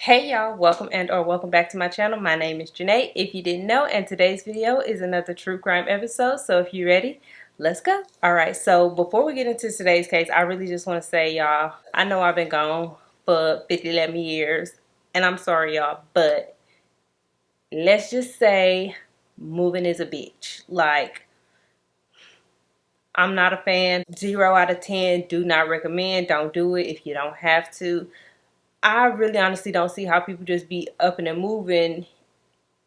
Hey y'all, welcome and welcome back to my channel. My name is Jenā, if you didn't know, and today's video is another true crime episode. So if you're ready, let's go. Alright, so before we get into today's case, I really just want to say, y'all, I know I've been gone for 11 years, and I'm sorry y'all, but let's just say moving is a bitch. Like, I'm not a fan. 0 out of 10, do not recommend. Don't do it if you don't have to. I really honestly don't see how people just be up and moving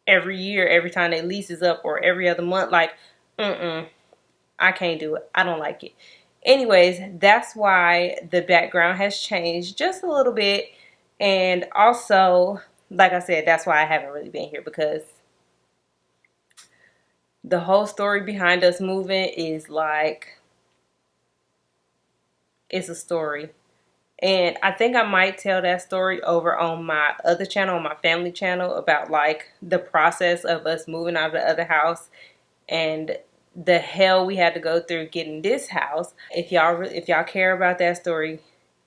every year, every time their lease is up, or every other month. Like, I can't do it. I don't like it. Anyways, that's why the background has changed just a little bit. And also, like I said, that's why I haven't really been here, because the whole story behind us moving is like, it's a story. And I think I might tell that story over on my other channel, on my family channel, about like the process of us moving out of the other house and the hell we had to go through getting this house. If y'all care about that story,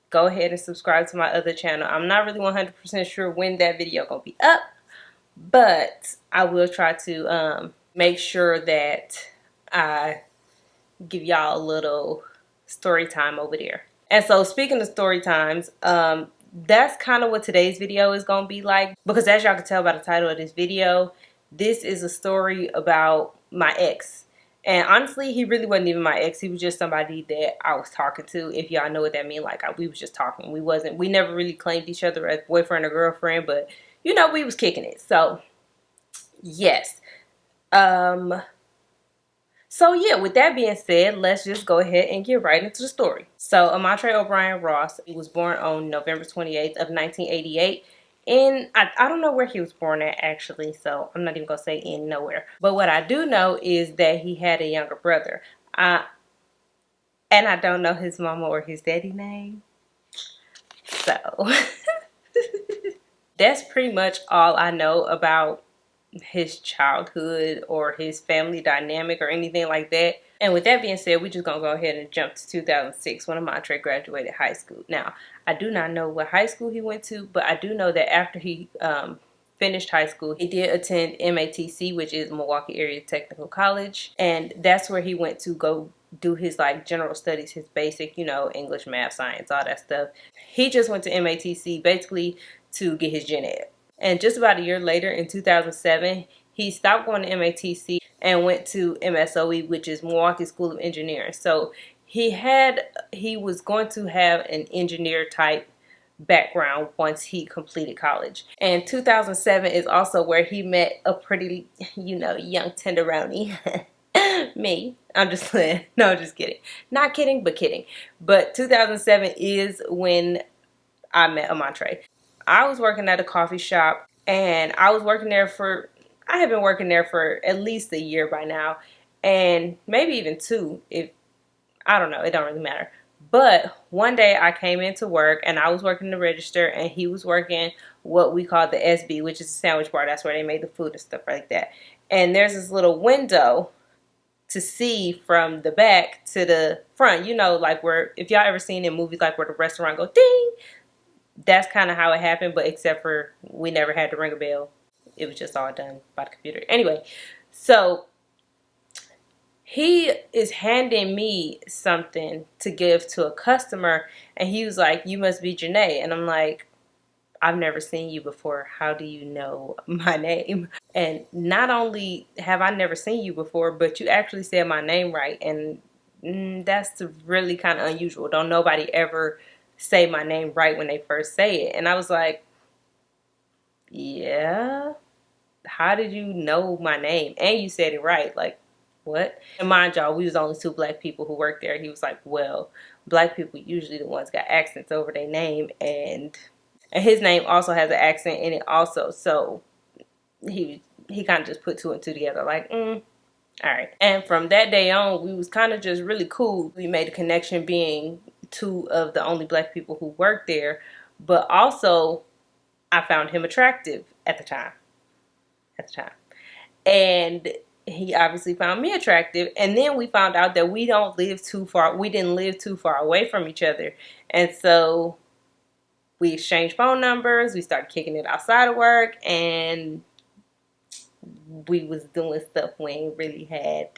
go ahead and subscribe to my other channel. I'm not really 100% sure when that video gonna be up, but I will try to make sure that I give y'all a little story time over there. And so, speaking of story times, that's kind of what today's video is going to be like. Because as y'all can tell by the title of this video, this is a story about my ex. And honestly, he really wasn't even my ex. He was just somebody that I was talking to. If y'all know what that means, like we was just talking. We never really claimed each other as boyfriend or girlfriend, but you know, we was kicking it. So, yes. So yeah, with that being said, let's just go ahead and get right into the story. So Amontre O'Brien Ross, he was born on November 28th of 1988. And I don't know where he was born at actually, so I'm not even gonna say in nowhere. But what I do know is that he had a younger brother. And I don't know his mama or his daddy name. So that's pretty much all I know about his childhood or his family dynamic or anything like that. And with that being said, we're just gonna go ahead and jump to 2006 when Amontre graduated high school. Now, I do not know what high school he went to, but I do know that after he finished high school, he did attend MATC, which is Milwaukee Area Technical College, and that's where he went to go do his like general studies, his basic, you know, English, math, science, all that stuff. He just went to MATC basically to get his gen ed. And just about a year later, in 2007, he stopped going to MATC and went to MSOE, which is Milwaukee School of Engineering. So he was going to have an engineer type background once he completed college. And 2007 is also where he met a pretty, you know, young tenderoni. Me. I'm just playing. No, just kidding. Not kidding, but kidding. But 2007 is when I met Amontre. I was working at a coffee shop, and I had been working there for at least a year by now, and maybe even 2, if I don't know, it don't really matter. But one day I came into work and I was working the register, and he was working what we call the SB, which is a sandwich bar. That's where they made the food and stuff like that. And there's this little window to see from the back to the front, you know, like where, if y'all ever seen in movies like where the restaurant go ding, that's kind of how it happened, but except for we never had to ring a bell. It was just all done by the computer. Anyway, so he is handing me something to give to a customer, and he was like, "You must be Jenā." And I'm like, "I've never seen you before. How do you know my name?" And not only have I never seen you before, but you actually said my name right. And that's really kind of unusual. Don't nobody ever say my name right when they first say it. And I was like, yeah, how did you know my name? And you said it right. Like, what? And mind y'all, we was only 2 black people who worked there. He was like, well, black people usually the ones got accents over their name, and his name also has an accent in it also. So he kind of just put 2 and 2 together, like, all right. And from that day on, we was kind of just really cool. We made a connection being 2 of the only black people who worked there, but also I found him attractive at the time. And he obviously found me attractive. And then we found out that we didn't live too far away from each other. And so we exchanged phone numbers. We started kicking it outside of work, and we was doing stuff we ain't really had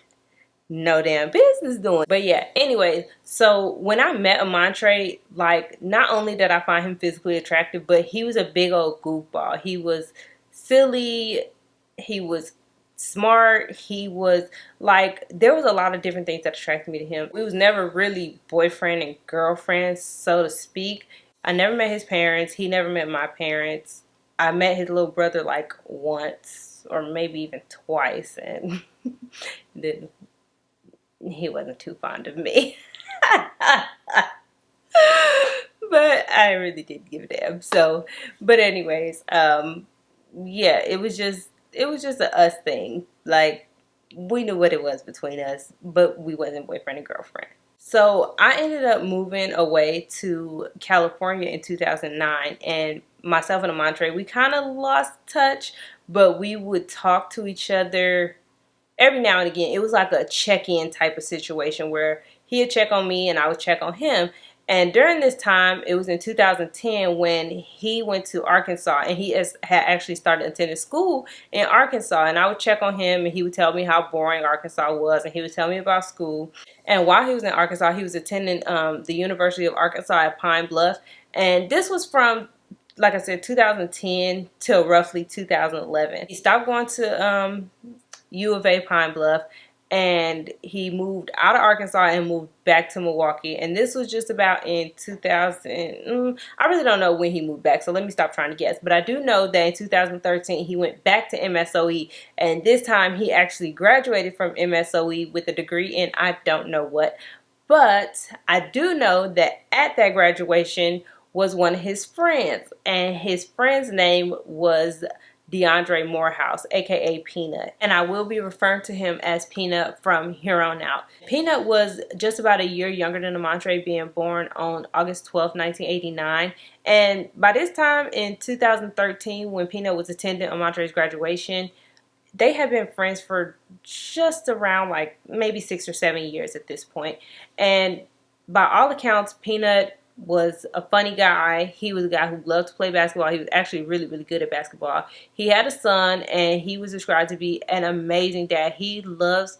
no damn business doing. But yeah, anyways, so when I met Amontre, like, not only did I find him physically attractive, but he was a big old goofball. He was silly, he was smart, he was like, there was a lot of different things that attracted me to him. We was never really boyfriend and girlfriend, so to speak. I never met his parents, he never met my parents. I met his little brother like once or maybe even twice, and then he wasn't too fond of me. But I really didn't give a damn. So, but anyways, yeah, it was just a us thing. Like, we knew what it was between us, but we wasn't boyfriend and girlfriend. So I ended up moving away to California in 2009, and myself and Amontre, we kind of lost touch, but we would talk to each other every now and again. It was like a check-in type of situation where he'd check on me and I would check on him. And during this time, it was in 2010 when he went to Arkansas, and he had actually started attending school in Arkansas. And I would check on him, and he would tell me how boring Arkansas was, and he would tell me about school. And while he was in Arkansas, he was attending the University of Arkansas at Pine Bluff. And this was from, like I said, 2010 till roughly 2011. He stopped going to U of A Pine Bluff, and he moved out of Arkansas and moved back to Milwaukee. And this was just about in 2000. I really don't know when he moved back, so let me stop trying to guess. But I do know that in 2013 he went back to MSOE, and this time he actually graduated from MSOE with a degree in I don't know what. But I do know that at that graduation was one of his friends, and his friend's name was DeAndre Morehouse, aka Peanut, and I will be referring to him as Peanut from here on out. Peanut was just about a year younger than Amontre, being born on August 12, 1989, and by this time in 2013, when Peanut was attending Amontre's graduation, they had been friends for just around like maybe 6 or 7 years at this point. And by all accounts, Peanut was a funny guy. He was a guy who loved to play basketball. He was actually really, really good at basketball. He had a son, and he was described to be an amazing dad. He loves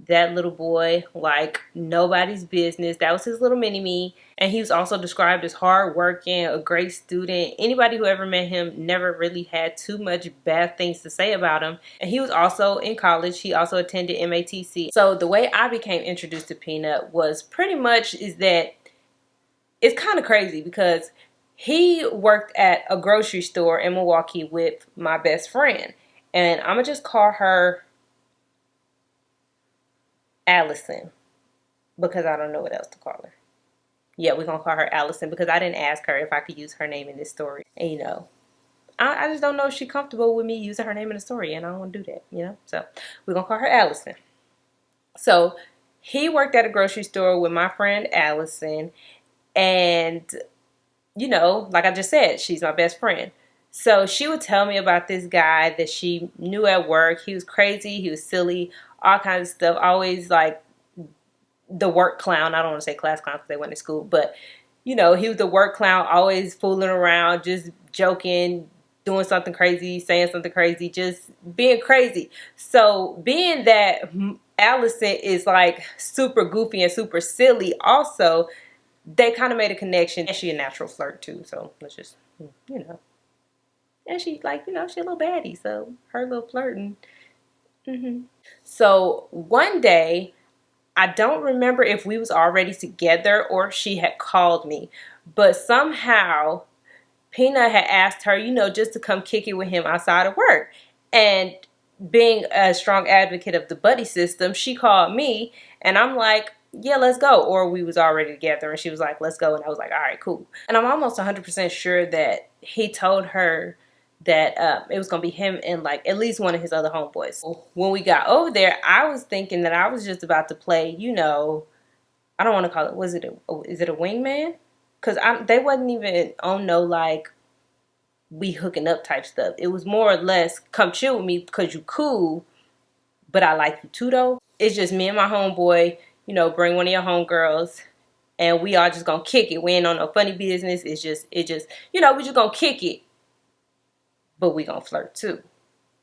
that little boy like nobody's business. That was his little mini-me. And he was also described as hardworking, a great student. Anybody who ever met him never really had too much bad things to say about him. And he was also in college. He also attended MATC. So the way I became introduced to Peanut was pretty much is that it's kind of crazy, because he worked at a grocery store in Milwaukee with my best friend. And I'm going to just call her Allison, because I don't know what else to call her. Yeah, we're going to call her Allison, because I didn't ask her if I could use her name in this story. And, you know, I just don't know if she's comfortable with me using her name in the story, and I don't want to do that, you know. So we're going to call her Allison. So he worked at a grocery store with my friend Allison, and, you know, like I just said, she's my best friend. So she would tell me about this guy that she knew at work. He was crazy. He was silly. All kinds of stuff. Always like the work clown. I don't want to say class clown because they went to school. But, you know, he was the work clown. Always fooling around. Just joking. Doing something crazy. Saying something crazy. Just being crazy. So being that Allison is like super goofy and super silly also, they kind of made a connection. And she a natural flirt too, so let's just, you know. And she, like, you know, she a little baddie, so her little flirting. So one day, I don't remember if we was already together or if she had called me, but somehow Peanut had asked her, you know, just to come kick it with him outside of work. And being a strong advocate of the buddy system, she called me, and I'm like, yeah, let's go. Or we was already together, and she was like, let's go. And I was like, all right, cool. And I'm almost 100% sure that he told her that it was going to be him and like at least one of his other homeboys. When we got over there, I was thinking that I was just about to play, you know, I don't want to call it, is it a wingman? Because they wasn't even on no like we hooking up type stuff. It was more or less, come chill with me because you cool, but I like you too though. It's just me and my homeboy. You know, bring one of your homegirls. and we all just gonna kick it. We ain't on no funny business. It just, we just gonna kick it, but we gonna flirt too.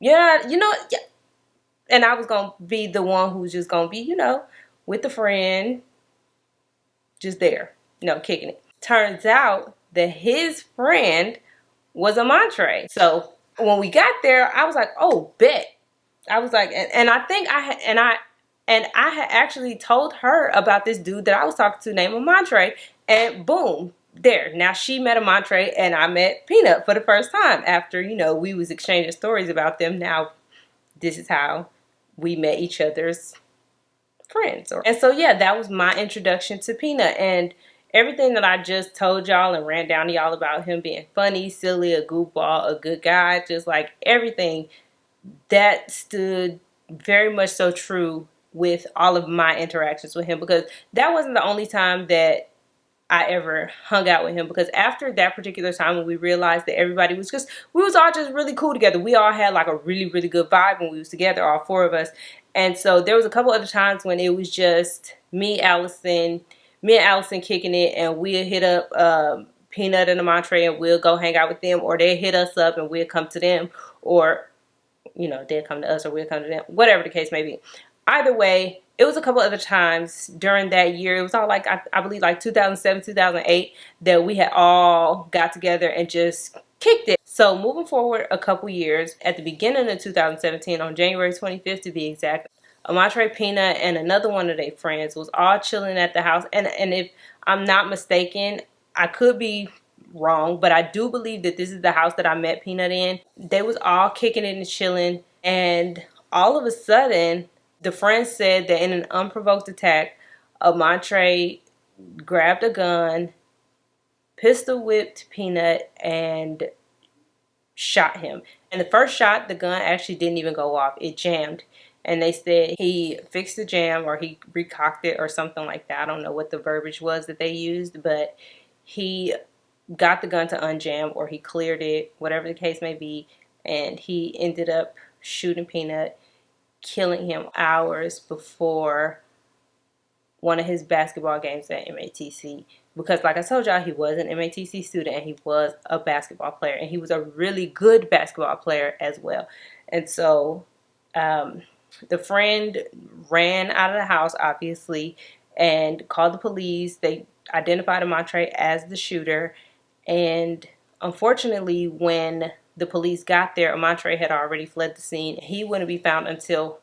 Yeah, yeah. And I was gonna be the one who's just gonna be, with the friend, just there, kicking it. Turns out that his friend was a Montre. So when we got there, I was like, oh, bet. I was like, and I think I had actually told her about this dude that I was talking to named Montre, and boom, there. Now she met a Montre, and I met Peanut for the first time after, we was exchanging stories about them. Now this is how we met each other's friends. And so, yeah, that was my introduction to Peanut. And everything that I just told y'all and ran down to y'all about him being funny, silly, a goofball, a good guy, just like everything, that stood very much so true with all of my interactions with him, because that wasn't the only time that I ever hung out with him. Because after that particular time, when we realized that everybody was we was all just really cool together. We all had like a really, really good vibe when we was together, all four of us. And so there was a couple other times when it was just me and Allison kicking it, and we'll hit up Peanut and the Montre, and we'll go hang out with them, or they hit us up and we'll come to them, or they'll come to us or we'll come to them, whatever the case may be. Either way, it was a couple other times during that year. It was all like, I believe like 2007, 2008, that we had all got together and just kicked it. So moving forward a couple years, at the beginning of 2017, on January 25th to be exact, Amontre, Peanut, and another one of their friends was all chilling at the house. And if I'm not mistaken, I could be wrong, but I do believe that this is the house that I met Peanut in. They was all kicking it and chilling, and all of a sudden, the friend said that in an unprovoked attack, Amontre grabbed a gun, pistol whipped Peanut, and shot him. And the first shot, the gun actually didn't even go off. It jammed. And they said he fixed the jam, or he recocked it or something like that. I don't know what the verbiage was that they used, but he got the gun to unjam, or he cleared it, whatever the case may be. And he ended up shooting Peanut, killing him hours before one of his basketball games at MATC. Because like I told y'all, he was an MATC student, and he was a basketball player, and he was a really good basketball player as well. And so the friend ran out of the house, obviously, and called the police. They identified Amontre as the shooter, and unfortunately, when the police got there, Amontre had already fled the scene. He wouldn't be found until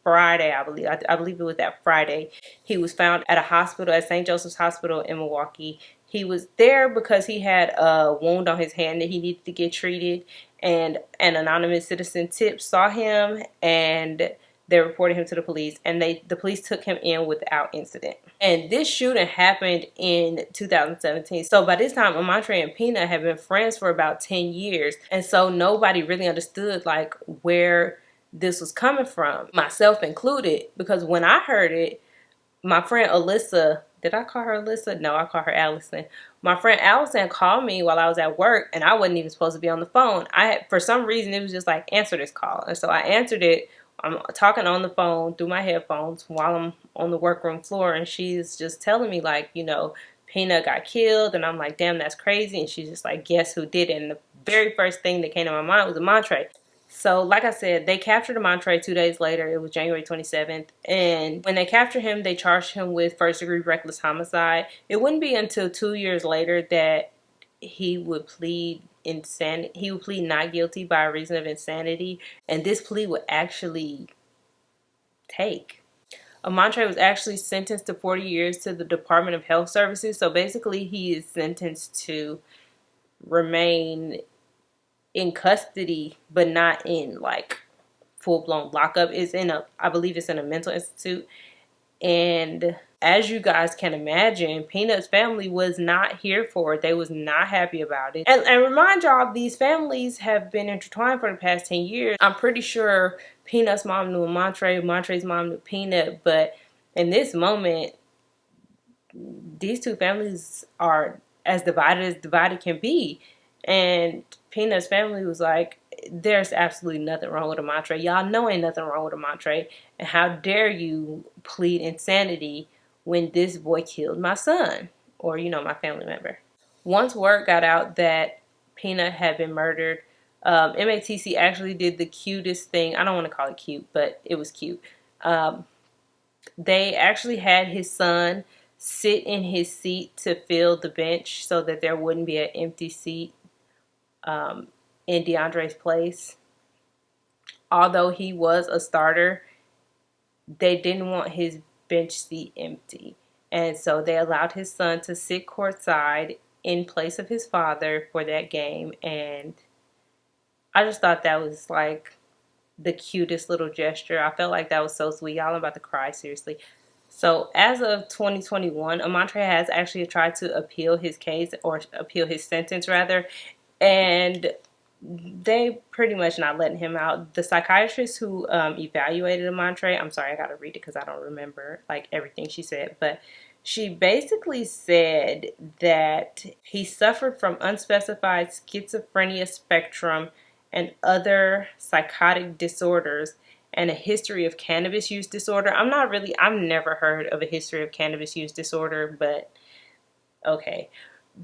Friday, I believe. I believe it was that Friday. He was found at a hospital, at St. Joseph's Hospital in Milwaukee. He was there because he had a wound on his hand that he needed to get treated, and an anonymous citizen tip saw him, and they reported him to the police, and the police took him in without incident. And this shooting happened in 2017. So by this time, Amontre and Peanut had been friends for about 10 years. And so nobody really understood like where this was coming from, myself included, because when I heard it, my friend Alyssa, did I call her Alyssa? No, I call her Allison. My friend Allison called me while I was at work, and I wasn't even supposed to be on the phone. For some reason, it was just like, answer this call. And so I answered it. I'm talking on the phone through my headphones while I'm on the workroom floor, and she's just telling me like, Peanut got killed, and I'm like, damn, that's crazy. And she's just like, guess who did it? And the very first thing that came to my mind was Amontre. So like I said, they captured Amontre 2 days later. It was January 27th. And when they captured him, they charged him with first-degree reckless homicide. It wouldn't be until 2 years later that he would plead insanity. He would plead not guilty by reason of insanity. And this plea would actually take. Amontre was actually sentenced to 40 years to the Department of Health Services. So basically, he is sentenced to remain in custody, but not in like full-blown lockup. I believe it's in a mental institute. And as you guys can imagine, Peanut's family was not here for it. They was not happy about it. And remind y'all, these families have been intertwined for the past 10 years. I'm pretty sure Peanut's mom knew Amontre, Amontre's mom knew Peanut, but in this moment, these two families are as divided can be. And Peanut's family was like, there's absolutely nothing wrong with Amontre. Y'all know ain't nothing wrong with Amontre. And how dare you plead insanity when this boy killed my son? or, you know, my family member. Once word got out that Peanut had been murdered, MATC actually did the cutest thing. I don't want to call it cute, but it was cute. They actually had his son sit in his seat to fill the bench so that there wouldn't be an empty seat in DeAndre's place. Although he was a starter, they didn't want his bench seat empty. And so they allowed his son to sit courtside in place of his father for that game. And I just thought that was like the cutest little gesture. I felt like that was so sweet. Y'all, I'm about to cry, seriously. So as of 2021, Amontre has actually tried to appeal his case, or appeal his sentence rather, and they pretty much not letting him out. The psychiatrist who evaluated Amontre, I'm sorry, I gotta read it because I don't remember like everything she said, but she basically said that he suffered from unspecified schizophrenia spectrum and other psychotic disorders and a history of cannabis use disorder. I've never heard of a history of cannabis use disorder, but okay.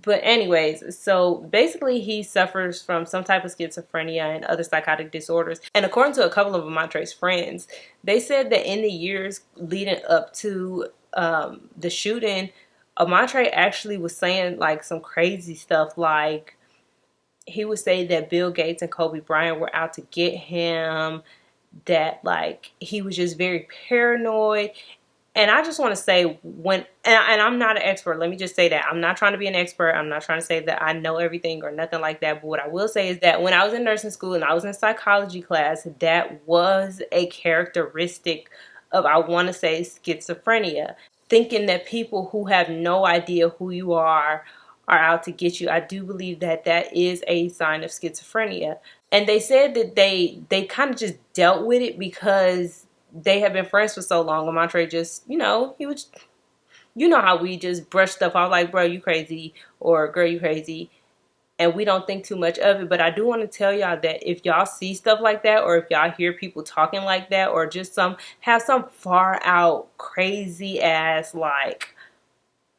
But anyways, so basically he suffers from some type of schizophrenia and other psychotic disorders. And according to a couple of Amontre's friends, they said that in the years leading up to the shooting, Amontre actually was saying like some crazy stuff. Like he would say that Bill Gates and Kobe Bryant were out to get him, that like he was just very paranoid. And I just want to say, and I'm not an expert, let me just say that I'm not trying to be an expert. I'm not trying to say that I know everything or nothing like that. But what I will say is that when I was in nursing school and I was in psychology class, that was a characteristic of, I want to say, schizophrenia. Thinking that people who have no idea who you are out to get you. I do believe that that is a sign of schizophrenia. And they said that they kind of just dealt with it because they have been friends for so long. Amontre just, you know, he was, you know how we just brush stuff off like, bro, you crazy, or girl, you crazy. And we don't think too much of it. But I do want to tell y'all that if y'all see stuff like that, or if y'all hear people talking like that, or just have some far out crazy ass like,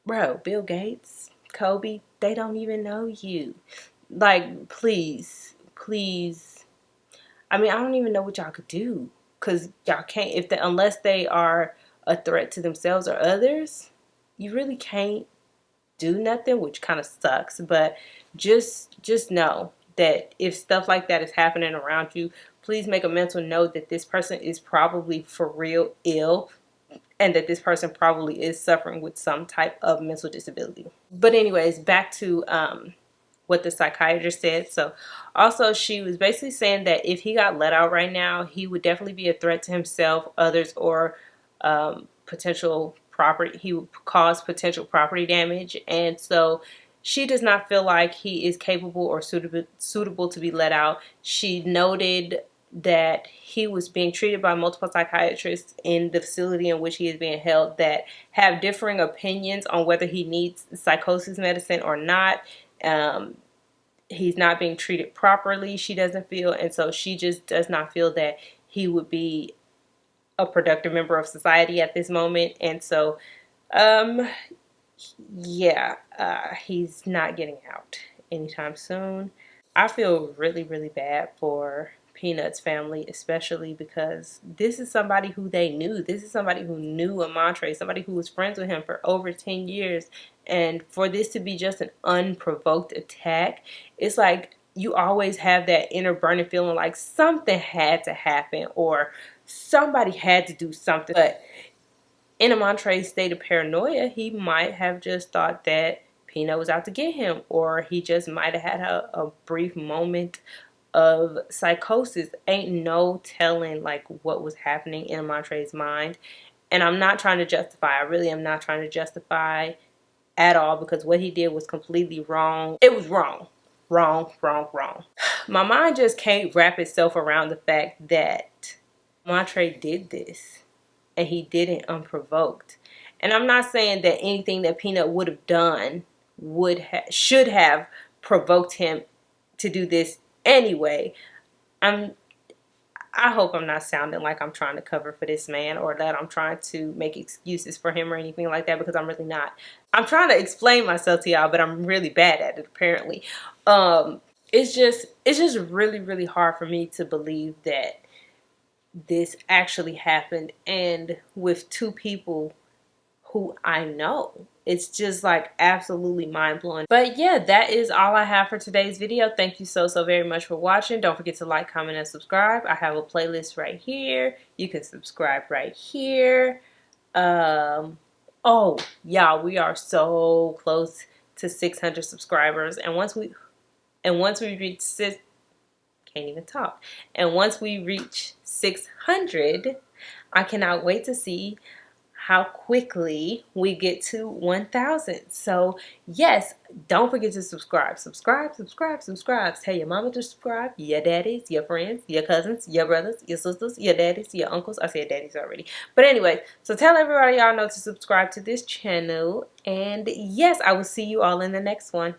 bro, Bill Gates, Kobe, they don't even know you. Like, please. I mean, I don't even know what y'all could do. Because y'all can't, unless they are a threat to themselves or others, you really can't do nothing, which kind of sucks. But just know that if stuff like that is happening around you, please make a mental note that this person is probably for real ill, and that this person probably is suffering with some type of mental disability. But anyways, back to what the psychiatrist said. So also she was basically saying that if he got let out right now, he would definitely be a threat to himself, others, or potential property. He would cause potential property damage. And so she does not feel like he is capable or suitable to be let out. She noted that he was being treated by multiple psychiatrists in the facility in which he is being held that have differing opinions on whether he needs psychosis medicine or not. He's not being treated properly, she doesn't feel, and so she just does not feel that he would be a productive member of society at this moment. And so he's not getting out anytime soon. I feel really, really bad for Peanut's family, especially because this is somebody who they knew. This is somebody who knew Amontre, somebody who was friends with him for over 10 years. And for this to be just an unprovoked attack, it's like you always have that inner burning feeling like something had to happen or somebody had to do something. But in Amontre's state of paranoia, he might have just thought that Peanut was out to get him, or he just might have had a brief moment of psychosis. Ain't no telling like what was happening in Amontre's mind. And I'm not trying to justify. I really am not trying to justify at all, because what he did was completely wrong. It was wrong. Wrong. My mind just can't wrap itself around the fact that Amontre did this and he did it unprovoked. And I'm not saying that anything that Peanut would have done should have provoked him to do this anyway. I hope I'm not sounding like I'm trying to cover for this man or that I'm trying to make excuses for him or anything like that, because I'm really not. I'm trying to explain myself to y'all, but I'm really bad at it apparently. It's just really, really hard for me to believe that this actually happened, and with two people who I know. It's just like absolutely mind-blowing. But yeah, that is all I have for today's video. Thank you so very much for watching. Don't forget to like, comment, and subscribe. I have a playlist right here. You can subscribe right here. Oh y'all, we are so close to 600 subscribers, and once we reach can't even talk. And once we reach 600, I cannot wait to see how quickly we get to 1,000. So yes, don't forget to subscribe. Subscribe. Tell your mama to subscribe, your daddies, your friends, your cousins, your brothers, your sisters, your daddies, your uncles. I said daddies already. But anyway, so tell everybody y'all know to subscribe to this channel. And yes, I will see you all in the next one.